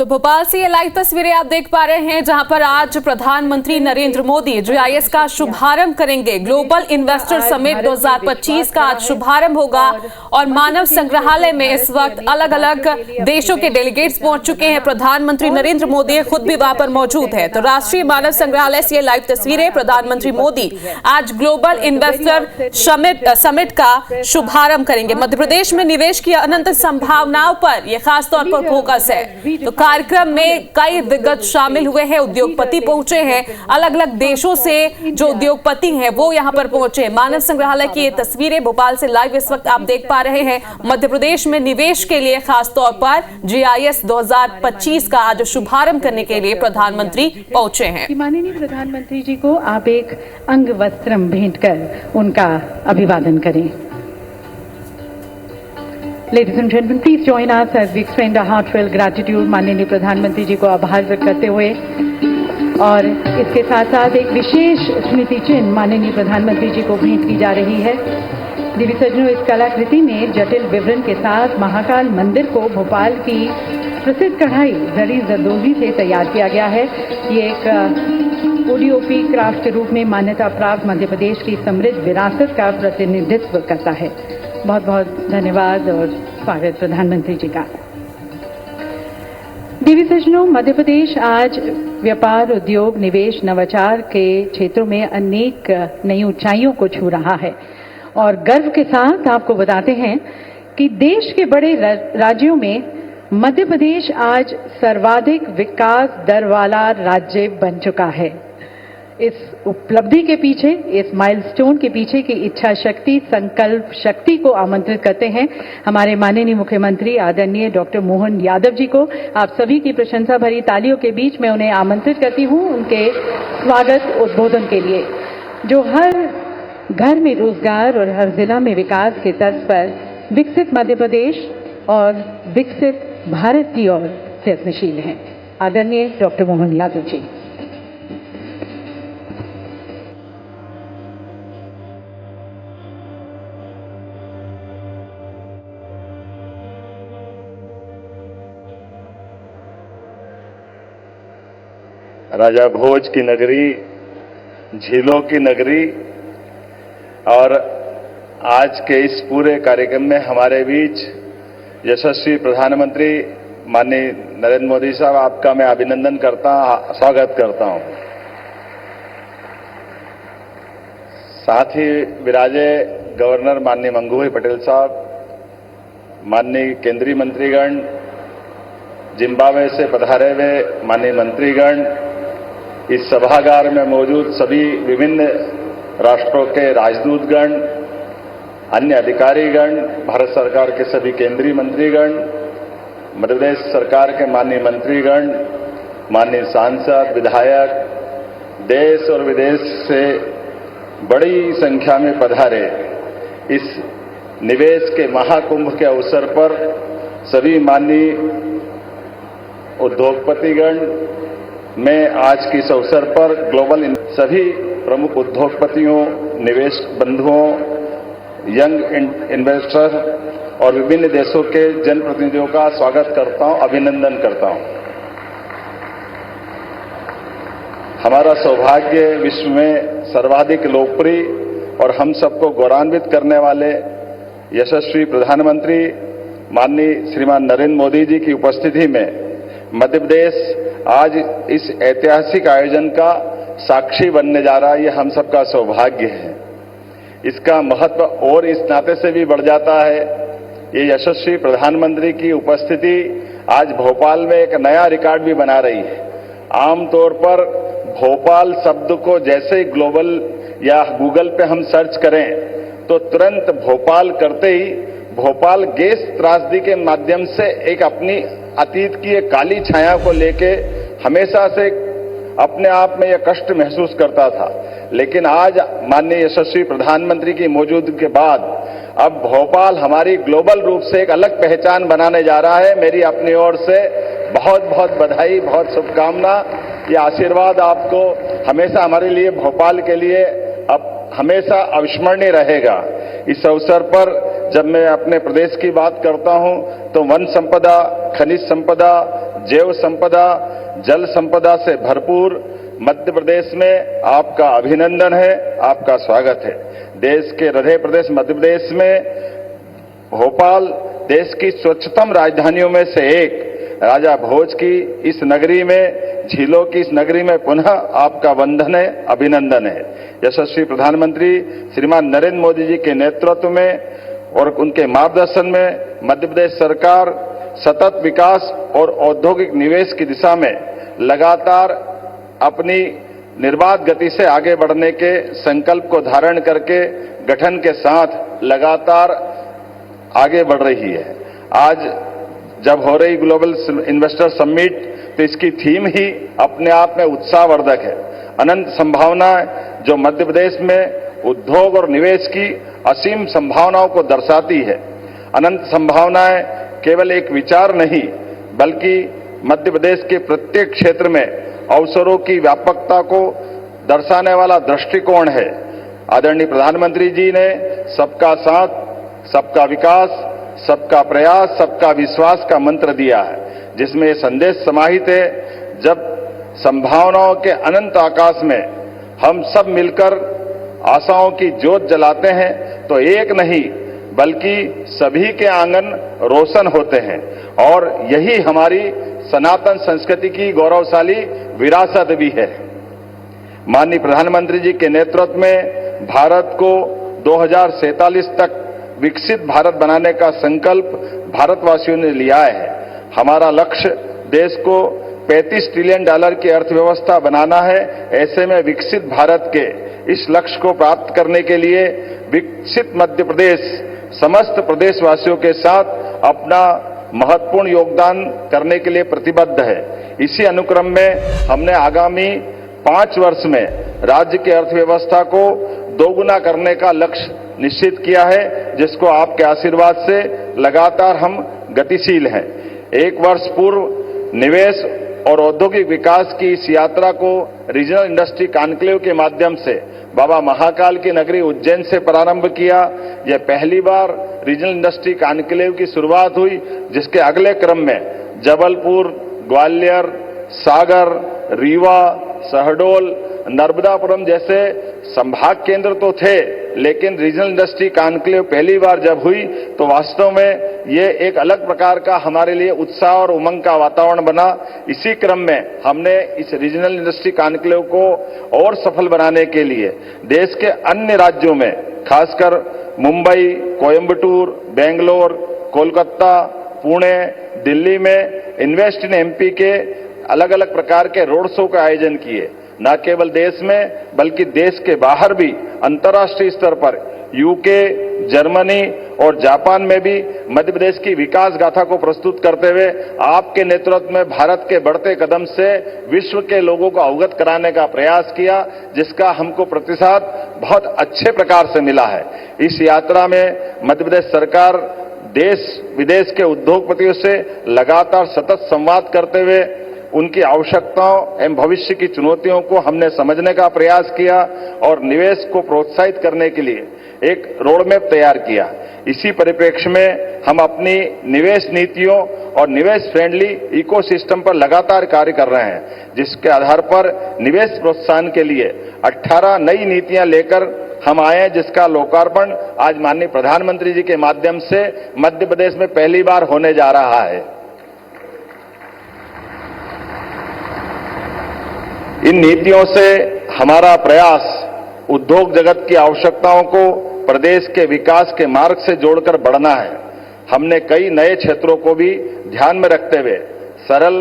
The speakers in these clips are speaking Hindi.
तो भोपाल से ये लाइव तस्वीरें आप देख पा रहे हैं, जहां पर आज प्रधानमंत्री नरेंद्र मोदी जीआईएस का शुभारंभ करेंगे। ग्लोबल इन्वेस्टर समिट 2025 का आज शुभारंभ होगा और मानव संग्रहालय में इस वक्त अलग अलग देशों के डेलीगेट्स पहुंच चुके हैं। प्रधानमंत्री नरेंद्र मोदी खुद भी वहां पर मौजूद है। तो राष्ट्रीय मानव संग्रहालय से ये लाइव तस्वीरें, प्रधानमंत्री मोदी आज ग्लोबल इन्वेस्टर समिट का शुभारंभ करेंगे। मध्य प्रदेश में निवेश की अनंत संभावनाओं पर यह खासतौर पर फोकस है। तो कार्यक्रम में कई दिग्गज शामिल हुए हैं, उद्योगपति पहुंचे हैं, अलग अलग देशों से जो उद्योगपति हैं वो यहां पर पहुंचे हैं। मानव संग्रहालय की ये तस्वीरें भोपाल से लाइव इस वक्त आप देख पा रहे हैं। मध्य प्रदेश में निवेश के लिए खासतौर पर जीआईएस 2025 का आज शुभारंभ करने के लिए प्रधानमंत्री पहुंचे हैं। माननीय प्रधानमंत्री जी को आप एक अंग वस्त्रम भेंट कर उनका अभिवादन करें। Ladies and gentlemen, please join us as we extend our heartfelt gratitude माननीय प्रधानमंत्री जी को आभार व्यक्त करते हुए, और इसके साथ साथ एक विशेष स्मृति चिन्ह माननीय प्रधानमंत्री जी को भेंट की जा रही है। देवी सज्जनों, इस कलाकृति में जटिल विवरण के साथ महाकाल मंदिर को भोपाल की प्रसिद्ध कढ़ाई जरी जरदोजी से तैयार किया गया है। ये एक ओडीओपी क्राफ्ट के रूप में मान्यता प्राप्त मध्य प्रदेश की समृद्ध विरासत का प्रतिनिधित्व करता है। बहुत बहुत धन्यवाद और स्वागत प्रधानमंत्री जी का। देवी सज्जनों, मध्य प्रदेश आज व्यापार, उद्योग, निवेश, नवाचार के क्षेत्रों में अनेक नई ऊंचाइयों को छू रहा है और गर्व के साथ आपको बताते हैं कि देश के बड़े राज्यों में मध्य प्रदेश आज सर्वाधिक विकास दर वाला राज्य बन चुका है। इस उपलब्धि के पीछे, इस माइलस्टोन के पीछे की इच्छा शक्ति, संकल्प शक्ति को आमंत्रित करते हैं हमारे माननीय मुख्यमंत्री आदरणीय डॉक्टर मोहन यादव जी को। आप सभी की प्रशंसा भरी तालियों के बीच में उन्हें आमंत्रित करती हूं उनके स्वागत उद्बोधन के लिए, जो हर घर में रोजगार और हर जिला में विकास के तर्ज पर विकसित मध्य प्रदेश और विकसित भारत की ओर प्रयत्नशील हैं। आदरणीय डॉक्टर मोहन यादव जी। राजा भोज की नगरी, झीलों की नगरी, और आज के इस पूरे कार्यक्रम में हमारे बीच यशस्वी प्रधानमंत्री माननीय नरेंद्र मोदी साहब, आपका मैं अभिनंदन करता, स्वागत करता हूं। साथ ही विराजे गवर्नर माननीय मंगू भाई पटेल साहब, माननीय केंद्रीय मंत्रीगण, जिम्बाब्वे से पधारे हुए माननीय मंत्रीगण, इस सभागार में मौजूद सभी विभिन्न राष्ट्रों के राजदूतगण, अन्य अधिकारीगण, भारत सरकार के सभी केंद्रीय मंत्रीगण, मध्य प्रदेश सरकार के माननीय मंत्रीगण, माननीय सांसद, विधायक, देश और विदेश से बड़ी संख्या में पधारे इस निवेश के महाकुंभ के अवसर पर सभी माननीय उद्योगपतिगण, मैं आज के इस अवसर पर ग्लोबल सभी प्रमुख उद्योगपतियों, निवेश बंधुओं, यंग इन्वेस्टर और विभिन्न देशों के जनप्रतिनिधियों का स्वागत करता हूं, अभिनंदन करता हूं। हमारा सौभाग्य विश्व में सर्वाधिक लोकप्रिय और हम सबको गौरवान्वित करने वाले यशस्वी प्रधानमंत्री माननीय श्रीमान नरेंद्र मोदी जी की उपस्थिति में मध्य प्रदेश आज इस ऐतिहासिक आयोजन का साक्षी बनने जा रहा है। ये हम सबका सौभाग्य है। इसका महत्व और इस नाते से भी बढ़ जाता है, ये यशस्वी प्रधानमंत्री की उपस्थिति आज भोपाल में एक नया रिकॉर्ड भी बना रही है। आमतौर पर भोपाल शब्द को जैसे ही ग्लोबल या गूगल पे हम सर्च करें तो तुरंत भोपाल करते ही भोपाल गैस त्रासदी के माध्यम से एक अपनी अतीत की एक काली छाया को लेके हमेशा से अपने आप में यह कष्ट महसूस करता था। लेकिन आज माननीय यशस्वी प्रधानमंत्री की मौजूदगी के बाद अब भोपाल हमारी ग्लोबल रूप से एक अलग पहचान बनाने जा रहा है। मेरी अपनी ओर से बहुत बहुत बधाई, बहुत शुभकामना। ये आशीर्वाद आपको हमेशा हमारे लिए, भोपाल के लिए अब हमेशा अविस्मरणीय रहेगा। इस अवसर पर जब मैं अपने प्रदेश की बात करता हूं तो वन संपदा, खनिज संपदा, जैव संपदा, जल संपदा से भरपूर मध्य प्रदेश में आपका अभिनंदन है, आपका स्वागत है। देश के हृदय प्रदेश मध्य प्रदेश में भोपाल देश की स्वच्छतम राजधानियों में से एक, राजा भोज की इस नगरी में, झीलों की इस नगरी में पुनः आपका वंदन है, अभिनंदन है। यशस्वी प्रधानमंत्री श्रीमान नरेंद्र मोदी जी के नेतृत्व में और उनके मार्गदर्शन में मध्य प्रदेश सरकार सतत विकास और औद्योगिक निवेश की दिशा में लगातार अपनी निर्बाध गति से आगे बढ़ने के संकल्प को धारण करके गठन के साथ लगातार आगे बढ़ रही है। आज जब हो रही ग्लोबल इन्वेस्टर समिट, तो इसकी थीम ही अपने आप में उत्साहवर्धक है। अनंत संभावनाएं जो मध्य प्रदेश में उद्योग और निवेश की असीम संभावनाओं को दर्शाती है। अनंत संभावनाएं केवल एक विचार नहीं, बल्कि मध्य प्रदेश के प्रत्येक क्षेत्र में अवसरों की व्यापकता को दर्शाने वाला दृष्टिकोण है। आदरणीय प्रधानमंत्री जी ने सबका साथ, सबका विकास, सबका प्रयास, सबका विश्वास का मंत्र दिया है, जिसमें यह संदेश समाहित है, जब संभावनाओं के अनंत आकाश में हम सब मिलकर आशाओं की ज्योत जलाते हैं तो एक नहीं बल्कि सभी के आंगन रोशन होते हैं। और यही हमारी सनातन संस्कृति की गौरवशाली विरासत भी है। माननीय प्रधानमंत्री जी के नेतृत्व में भारत को 2047 तक विकसित भारत बनाने का संकल्प भारतवासियों ने लिया है। हमारा लक्ष्य देश को $35 ट्रिलियन की अर्थव्यवस्था बनाना है। ऐसे में विकसित भारत के इस लक्ष्य को प्राप्त करने के लिए विकसित मध्य प्रदेश समस्त प्रदेशवासियों के साथ अपना महत्वपूर्ण योगदान करने के लिए प्रतिबद्ध है। इसी अनुक्रम में हमने आगामी 5 वर्ष में राज्य की अर्थव्यवस्था को दोगुना करने का लक्ष्य निश्चित किया है, जिसको आपके आशीर्वाद से लगातार हम गतिशील हैं। 1 वर्ष पूर्व निवेश और औद्योगिक विकास की इस यात्रा को रीजनल इंडस्ट्री कॉन्क्लेव के माध्यम से बाबा महाकाल की नगरी उज्जैन से प्रारंभ किया। यह पहली बार रीजनल इंडस्ट्री कॉन्क्लेव की शुरुआत हुई, जिसके अगले क्रम में जबलपुर, ग्वालियर, सागर, रीवा, शहडोल, नर्मदापुरम जैसे संभाग केंद्र तो थे, लेकिन रीजनल इंडस्ट्री कॉन्क्लेव पहली बार जब हुई तो वास्तव में ये एक अलग प्रकार का हमारे लिए उत्साह और उमंग का वातावरण बना। इसी क्रम में हमने इस रीजनल इंडस्ट्री कॉन्क्लेव को और सफल बनाने के लिए देश के अन्य राज्यों में, खासकर मुंबई, कोयंबटूर, बेंगलोर, कोलकाता, पुणे, दिल्ली में इन्वेस्ट इन एमपी के अलग अलग प्रकार के रोड शो का आयोजन किए। न केवल देश में बल्कि देश के बाहर भी अंतर्राष्ट्रीय स्तर पर यूके, जर्मनी और जापान में भी मध्य प्रदेश की विकास गाथा को प्रस्तुत करते हुए आपके नेतृत्व में भारत के बढ़ते कदम से विश्व के लोगों को अवगत कराने का प्रयास किया, जिसका हमको प्रतिसाद बहुत अच्छे प्रकार से मिला है। इस यात्रा में मध्य प्रदेश सरकार देश विदेश के उद्योगपतियों से लगातार सतत संवाद करते हुए उनकी आवश्यकताओं एवं भविष्य की चुनौतियों को हमने समझने का प्रयास किया और निवेश को प्रोत्साहित करने के लिए एक रोडमैप तैयार किया। इसी परिप्रेक्ष्य में हम अपनी निवेश नीतियों और निवेश फ्रेंडली इकोसिस्टम पर लगातार कार्य कर रहे हैं, जिसके आधार पर निवेश प्रोत्साहन के लिए 18 नई नीतियां लेकर हम आए हैं, जिसका लोकार्पण आज माननीय प्रधानमंत्री जी के माध्यम से मध्य प्रदेश में पहली बार होने जा रहा है। इन नीतियों से हमारा प्रयास उद्योग जगत की आवश्यकताओं को प्रदेश के विकास के मार्ग से जोड़कर बढ़ना है। हमने कई नए क्षेत्रों को भी ध्यान में रखते हुए सरल,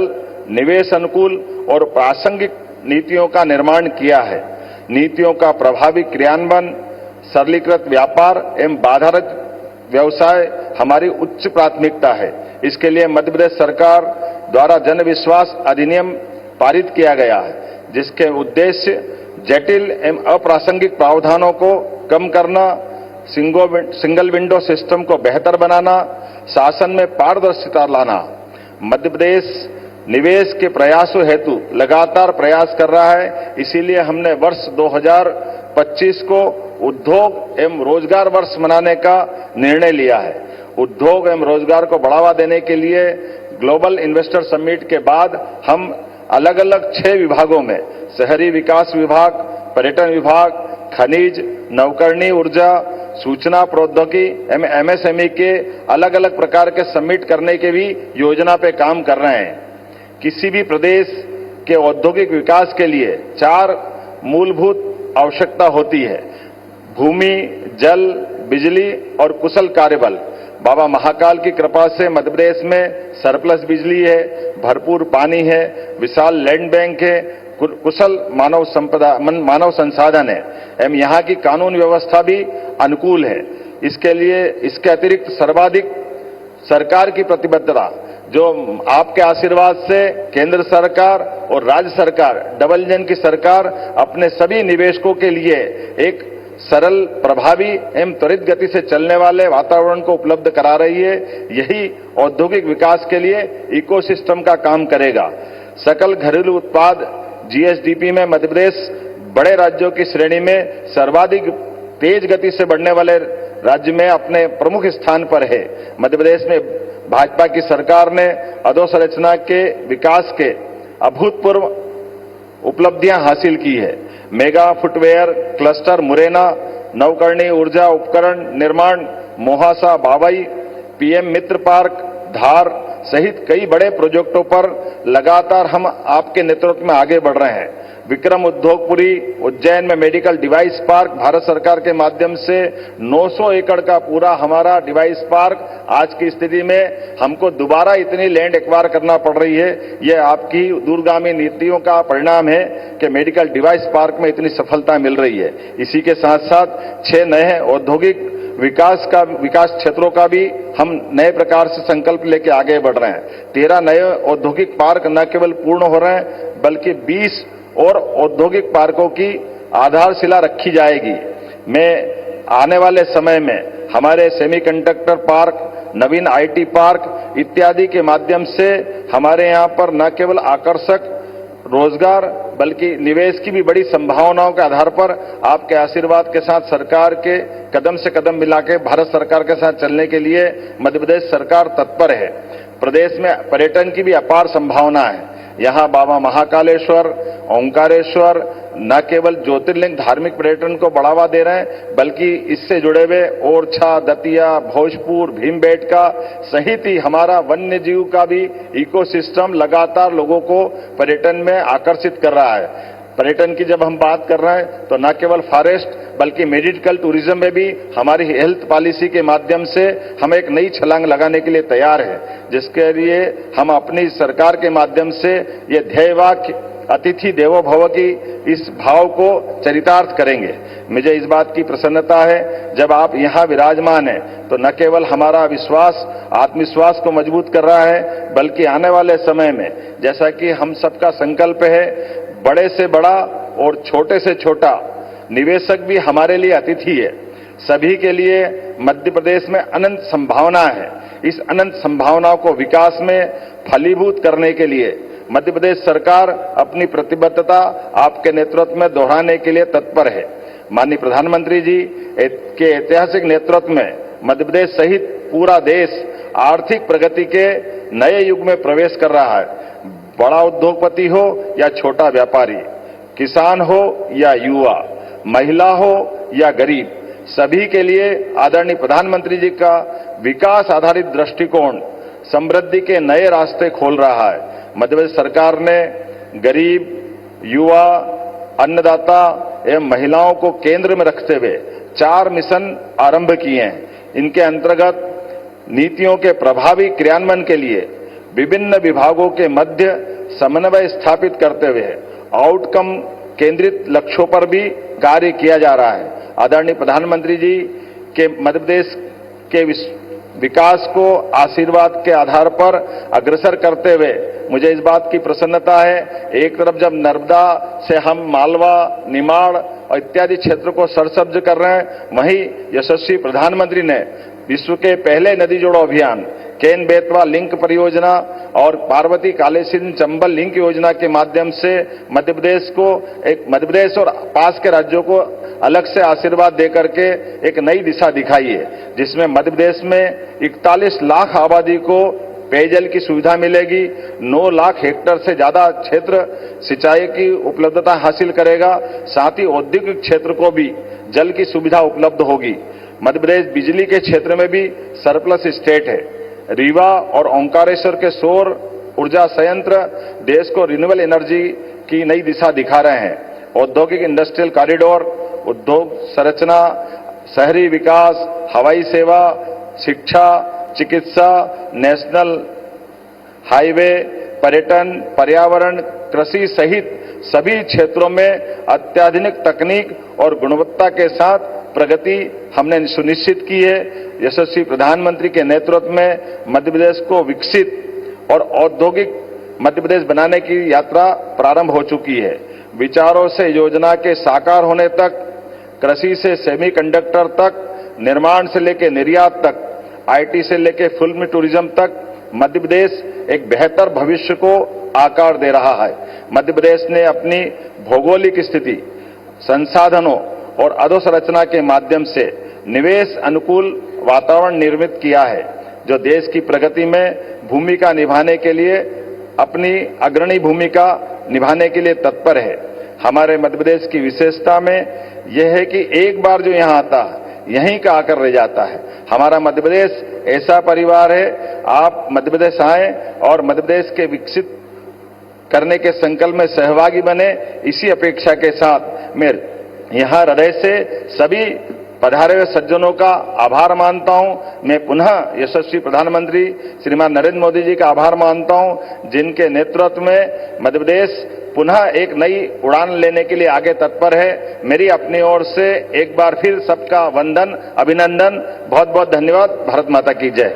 निवेश अनुकूल और प्रासंगिक नीतियों का निर्माण किया है। नीतियों का प्रभावी क्रियान्वयन, सरलीकृत व्यापार एवं बाधारहित व्यवसाय हमारी उच्च प्राथमिकता है। इसके लिए मध्य प्रदेश सरकार द्वारा जन विश्वास अधिनियम पारित किया गया है, जिसके उद्देश्य जटिल एवं अप्रासंगिक प्रावधानों को कम करना, सिंगल विंडो सिस्टम को बेहतर बनाना, शासन में पारदर्शिता लाना। मध्य प्रदेश निवेश के प्रयासों हेतु लगातार प्रयास कर रहा है। इसीलिए हमने वर्ष 2025 को उद्योग एवं रोजगार वर्ष मनाने का निर्णय लिया है। उद्योग एवं रोजगार को बढ़ावा देने के लिए ग्लोबल इन्वेस्टर समिट के बाद हम अलग अलग 6 विभागों में शहरी विकास विभाग, पर्यटन विभाग, खनिज, नवकरणीय ऊर्जा, सूचना प्रौद्योगिकी, एमएसएमई के अलग अलग प्रकार के समिट करने के भी योजना पे काम कर रहे हैं। किसी भी प्रदेश के औद्योगिक विकास के लिए 4 मूलभूत आवश्यकता होती है: भूमि, जल, बिजली और कुशल कार्यबल। बाबा महाकाल की कृपा से मध्य प्रदेश में सरप्लस बिजली है, भरपूर पानी है, विशाल लैंड बैंक है, कुशल मानव संसाधन है एवं यहाँ की कानून व्यवस्था भी अनुकूल है। इसके लिए इसके अतिरिक्त सर्वाधिक सरकार की प्रतिबद्धता, जो आपके आशीर्वाद से केंद्र सरकार और राज्य सरकार, डबल इंजन की सरकार अपने सभी निवेशकों के लिए एक सरल, प्रभावी एवं त्वरित गति से चलने वाले वातावरण को उपलब्ध करा रही है। यही औद्योगिक विकास के लिए इकोसिस्टम का काम करेगा। सकल घरेलू उत्पाद जीएसडीपी में मध्य प्रदेश बड़े राज्यों की श्रेणी में सर्वाधिक तेज गति से बढ़ने वाले राज्य में अपने प्रमुख स्थान पर है। मध्य प्रदेश में भाजपा की सरकार ने अधोसंरचना के विकास के अभूतपूर्व उपलब्धियां हासिल की है। मेगा फुटवेयर क्लस्टर मुरैना, नवकरणीय ऊर्जा उपकरण निर्माण मोहासा बावई, पीएम मित्र पार्क धार सहित कई बड़े प्रोजेक्टों पर लगातार हम आपके नेतृत्व में आगे बढ़ रहे हैं। विक्रम उद्योगपुरी उज्जैन में मेडिकल डिवाइस पार्क, भारत सरकार के माध्यम से 900 एकड़ का पूरा हमारा डिवाइस पार्क, आज की स्थिति में हमको दोबारा इतनी लैंड एक्वायर करना पड़ रही है। यह आपकी दूरगामी नीतियों का परिणाम है कि मेडिकल डिवाइस पार्क में इतनी सफलता मिल रही है। इसी के साथ साथ 6 नए औद्योगिक विकास क्षेत्रों का भी हम नए प्रकार से संकल्प लेके आगे बढ़ रहे हैं। 13 नए औद्योगिक पार्क न केवल पूर्ण हो रहे हैं बल्कि 20 और औद्योगिक पार्कों की आधारशिला रखी जाएगी। मैं आने वाले समय में हमारे semiconductor park, Naveen IT park इत्यादि के माध्यम से हमारे यहाँ पर न केवल आकर्षक रोजगार बल्कि निवेश की भी बड़ी संभावनाओं के आधार पर आपके आशीर्वाद के साथ सरकार के कदम से कदम मिला के भारत सरकार के साथ चलने के लिए मध्य प्रदेश सरकार तत्पर है। प्रदेश में पर्यटन की भी अपार संभावना है। यहाँ बाबा महाकालेश्वर, ओंकारेश्वर न केवल ज्योतिर्लिंग धार्मिक पर्यटन को बढ़ावा दे रहे हैं बल्कि इससे जुड़े हुए ओरछा, दतिया, भोजपुर, भीमबेटका सहित ही हमारा वन्य जीव का भी इकोसिस्टम लगातार लोगों को पर्यटन में आकर्षित कर रहा है। पर्यटन की जब हम बात कर रहे हैं तो न केवल फॉरेस्ट बल्कि मेडिकल टूरिज्म में भी हमारी हेल्थ पॉलिसी के माध्यम से हम एक नई छलांग लगाने के लिए तैयार है, जिसके लिए हम अपनी सरकार के माध्यम से ये ध्येय वाक्य अतिथि देवो भव की इस भाव को चरितार्थ करेंगे। मुझे इस बात की प्रसन्नता है जब आप यहाँ विराजमान हैं तो न केवल हमारा विश्वास, आत्मविश्वास को मजबूत कर रहा है बल्कि आने वाले समय में जैसा कि हम सबका संकल्प है, बड़े से बड़ा और छोटे से छोटा निवेशक भी हमारे लिए अतिथि है। सभी के लिए मध्य प्रदेश में अनंत संभावना है। इस अनंत संभावनाओं को विकास में फलीभूत करने के लिए मध्य प्रदेश सरकार अपनी प्रतिबद्धता आपके नेतृत्व में दोहराने के लिए तत्पर है। माननीय प्रधानमंत्री जी के ऐतिहासिक नेतृत्व में मध्य प्रदेश सहित पूरा देश आर्थिक प्रगति के नए युग में प्रवेश कर रहा है। बड़ा उद्योगपति हो या छोटा व्यापारी, किसान हो या युवा, महिला हो या गरीब, सभी के लिए आदरणीय प्रधानमंत्री जी का विकास आधारित दृष्टिकोण समृद्धि के नए रास्ते खोल रहा है। मध्य प्रदेश सरकार ने गरीब, युवा, अन्नदाता एवं महिलाओं को केंद्र में रखते हुए 4 मिशन आरंभ किए हैं। इनके अंतर्गत नीतियों के प्रभावी क्रियान्वयन के लिए विभिन्न विभागों के मध्य समन्वय स्थापित करते हुए आउटकम केंद्रित लक्ष्यों पर भी कार्य किया जा रहा है। आदरणीय प्रधानमंत्री जी के मध्य प्रदेश के विकास को आशीर्वाद के आधार पर अग्रसर करते हुए मुझे इस बात की प्रसन्नता है, एक तरफ जब नर्मदा से हम मालवा, निमाड़ और इत्यादि क्षेत्र को सरसब्ज कर रहे हैं, वहीं यशस्वी प्रधानमंत्री ने विश्व के पहले नदी जोड़ो अभियान केन बेतवा लिंक परियोजना और पार्वती कालेसिन चंबल लिंक योजना के माध्यम से मध्य प्रदेश और पास के राज्यों को अलग से आशीर्वाद देकर के एक नई दिशा दिखाई है, जिसमें मध्य प्रदेश में 41 लाख आबादी को पेयजल की सुविधा मिलेगी, 9 लाख हेक्टेयर से ज्यादा क्षेत्र सिंचाई की उपलब्धता हासिल करेगा। साथ ही औद्योगिक क्षेत्र को भी जल की सुविधा उपलब्ध होगी। मध्य प्रदेश बिजली के क्षेत्र में भी सरप्लस स्टेट है। रीवा और ओंकारेश्वर के सौर ऊर्जा संयंत्र देश को रिन्यूएबल एनर्जी की नई दिशा दिखा रहे हैं। औद्योगिक इंडस्ट्रियल कॉरिडोर, उद्योग संरचना, शहरी विकास, हवाई सेवा, शिक्षा, चिकित्सा, नेशनल हाईवे, पर्यटन, पर्यावरण, कृषि सहित सभी क्षेत्रों में अत्याधुनिक तकनीक और गुणवत्ता के साथ प्रगति हमने सुनिश्चित की है। यशस्वी प्रधानमंत्री के नेतृत्व में मध्य प्रदेश को विकसित और औद्योगिक मध्य प्रदेश बनाने की यात्रा प्रारंभ हो चुकी है। विचारों से योजना के साकार होने तक, कृषि से सेमीकंडक्टर तक, निर्माण से लेकर निर्यात तक, आईटी से लेकर फिल्म टूरिज्म तक मध्य प्रदेश एक बेहतर भविष्य को आकार दे रहा है। मध्य प्रदेश ने अपनी भौगोलिक स्थिति, संसाधनों और अधोसंरचना के माध्यम से निवेश अनुकूल वातावरण निर्मित किया है, जो देश की प्रगति में भूमिका निभाने के लिए अपनी अग्रणी भूमिका निभाने के लिए तत्पर है। हमारे मध्य प्रदेश की विशेषता में यह है कि एक बार जो यहाँ आता है यहीं का आकर रह जाता है। हमारा मध्य प्रदेश ऐसा परिवार है, आप मध्य प्रदेश आए और मध्य प्रदेश के विकसित करने के संकल्प में सहभागी बने, इसी अपेक्षा के साथ मैं यहाँ हृदय से सभी पधारे हुए सज्जनों का आभार मानता हूं। मैं पुनः यशस्वी प्रधानमंत्री श्रीमान नरेंद्र मोदी जी का आभार मानता हूं, जिनके नेतृत्व में मध्य प्रदेश पुनः एक नई उड़ान लेने के लिए आगे तत्पर है। मेरी अपनी ओर से एक बार फिर सबका वंदन, अभिनंदन, बहुत बहुत धन्यवाद। भारत माता की जय।